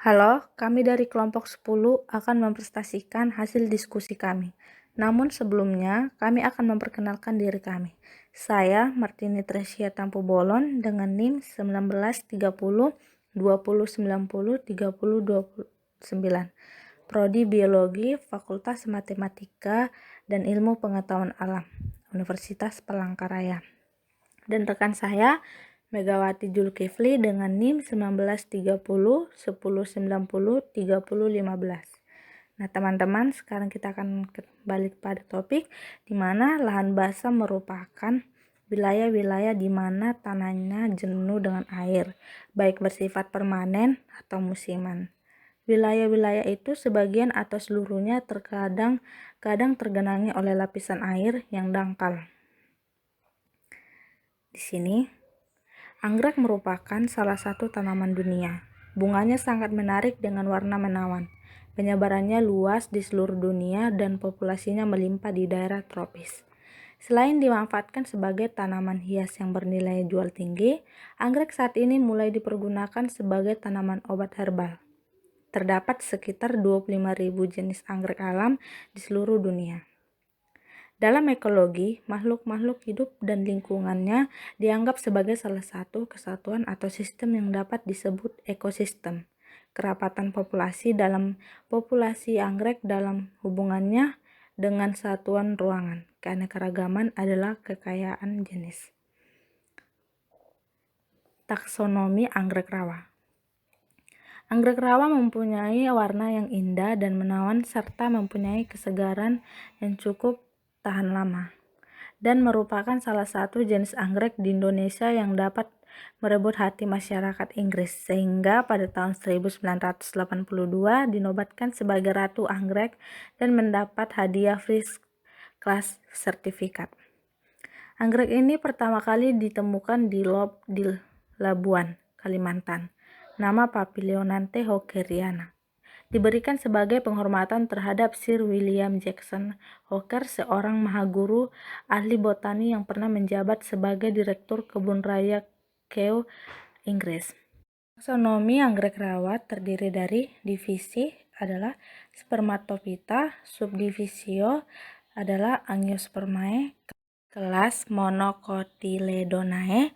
Halo, kami dari kelompok 10 akan mempresentasikan hasil diskusi kami. Namun sebelumnya, kami akan memperkenalkan diri kami. Saya Martini Tresia Tampu Bolon dengan NIM 1930 2090 3029. Prodi Biologi, Fakultas Matematika dan Ilmu Pengetahuan Alam, Universitas Palangkaraya. Dan rekan saya Megawati Julkifli dengan NIM 1930 1090 3015. Nah, teman-teman, sekarang kita akan kembali kepada topik di mana lahan basah merupakan wilayah-wilayah di mana tanahnya jenuh dengan air, baik bersifat permanen atau musiman. Wilayah-wilayah itu sebagian atau seluruhnya terkadang tergenangi oleh lapisan air yang dangkal. Di sini anggrek merupakan salah satu tanaman dunia. Bunganya sangat menarik dengan warna menawan. Penyebarannya luas di seluruh dunia dan populasinya melimpah di daerah tropis. Selain dimanfaatkan sebagai tanaman hias yang bernilai jual tinggi, anggrek saat ini mulai dipergunakan sebagai tanaman obat herbal. Terdapat sekitar 25.000 jenis anggrek alam di seluruh dunia. Dalam ekologi, makhluk-makhluk hidup dan lingkungannya dianggap sebagai salah satu kesatuan atau sistem yang dapat disebut ekosistem. Kerapatan populasi dalam populasi anggrek dalam hubungannya dengan satuan ruangan. Keanekaragaman adalah kekayaan jenis. Taksonomi anggrek rawa. Anggrek rawa mempunyai warna yang indah dan menawan serta mempunyai kesegaran yang cukup tahan lama, dan merupakan salah satu jenis anggrek di Indonesia yang dapat merebut hati masyarakat Inggris, sehingga pada tahun 1982 dinobatkan sebagai Ratu Anggrek dan mendapat hadiah First Class Certificate. Anggrek ini pertama kali ditemukan di Labuan, Kalimantan. Nama Papilionanthe hockeriana. Diberikan sebagai penghormatan terhadap Sir William Jackson Hooker, seorang mahaguru ahli botani yang pernah menjabat sebagai Direktur Kebun Raya Kew, Inggris. Taksonomi anggrek rawa terdiri dari divisi adalah Spermatophyta, subdivisio adalah Angiospermae, kelas Monocotyledonae,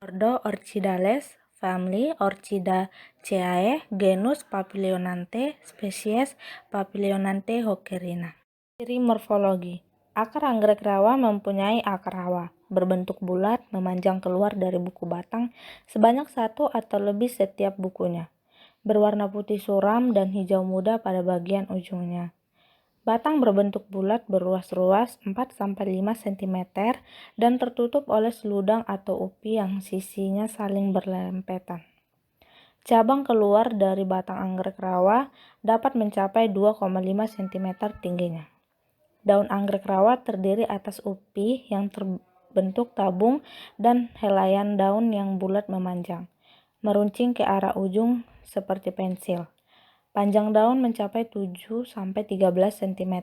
ordo Orchidales, family Orchidaceae, genus Papilionanthe, spesies Papilionanthe hockerina. Ciri morfologi. Akar anggrek rawa mempunyai akar rawa, berbentuk bulat, memanjang keluar dari buku batang sebanyak satu atau lebih setiap bukunya. Berwarna putih suram dan hijau muda pada bagian ujungnya. Batang berbentuk bulat berruas-ruas 4-5 cm dan tertutup oleh seludang atau upi yang sisinya saling berlempetan. Cabang keluar dari batang anggrek rawa dapat mencapai 2,5 cm tingginya. Daun anggrek rawa terdiri atas upi yang terbentuk tabung dan helaian daun yang bulat memanjang, meruncing ke arah ujung seperti pensil. Panjang daun mencapai 7-13 cm,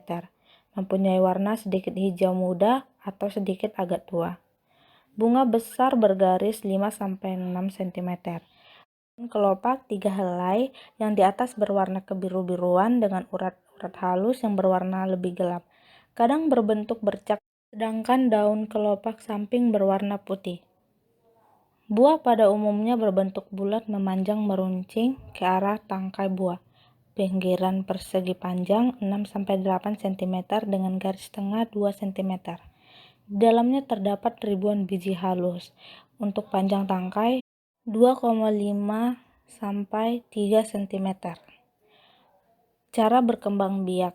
mempunyai warna sedikit hijau muda atau sedikit agak tua. Bunga besar bergaris 5-6 cm. Kelopak 3 helai yang di atas berwarna kebiru-biruan dengan urat-urat halus yang berwarna lebih gelap. Kadang berbentuk bercak, sedangkan daun kelopak samping berwarna putih. Buah pada umumnya berbentuk bulat memanjang meruncing ke arah tangkai buah. Pinggiran persegi panjang 6-8 cm dengan garis tengah 2 cm. Di dalamnya terdapat ribuan biji halus. Untuk panjang tangkai 2,5-3 cm. Cara berkembang biak.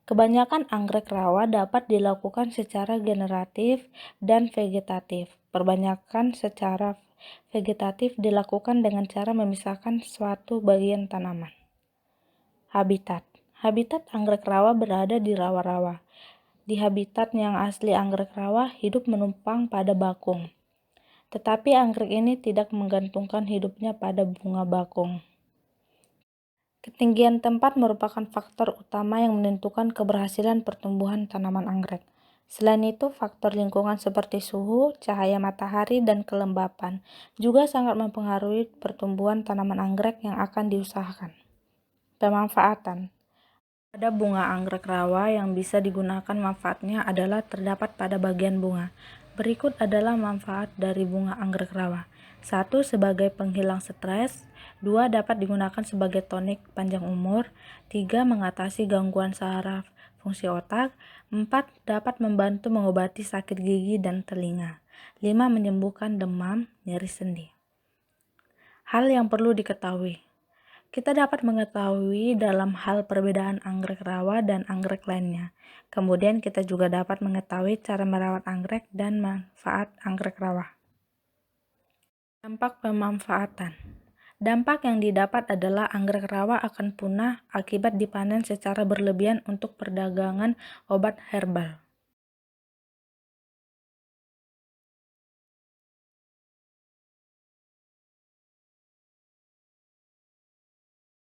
Kebanyakan anggrek rawa dapat dilakukan secara generatif dan vegetatif. Perbanyakan secara vegetatif dilakukan dengan cara memisahkan suatu bagian tanaman. Habitat. Habitat anggrek rawa berada di rawa-rawa. Di habitat yang asli anggrek rawa hidup menumpang pada bakung. Tetapi anggrek ini tidak menggantungkan hidupnya pada bunga bakung. Ketinggian tempat merupakan faktor utama yang menentukan keberhasilan pertumbuhan tanaman anggrek. Selain itu, faktor lingkungan seperti suhu, cahaya matahari, dan kelembapan juga sangat mempengaruhi pertumbuhan tanaman anggrek yang akan diusahakan. Pemanfaatan. Pada bunga anggrek rawa yang bisa digunakan manfaatnya adalah terdapat pada bagian bunga. Berikut adalah manfaat dari bunga anggrek rawa. 1. Sebagai penghilang stres. 2. Dapat digunakan sebagai tonik panjang umur. 3. Mengatasi gangguan saraf fungsi otak. 4. Dapat membantu mengobati sakit gigi dan telinga. 5. Menyembuhkan demam, nyeri sendi. Hal yang perlu diketahui. Kita dapat mengetahui dalam hal perbedaan anggrek rawa dan anggrek lainnya. Kemudian kita juga dapat mengetahui cara merawat anggrek dan manfaat anggrek rawa. Dampak pemanfaatan. Dampak yang didapat adalah anggrek rawa akan punah akibat dipanen secara berlebihan untuk perdagangan obat herbal.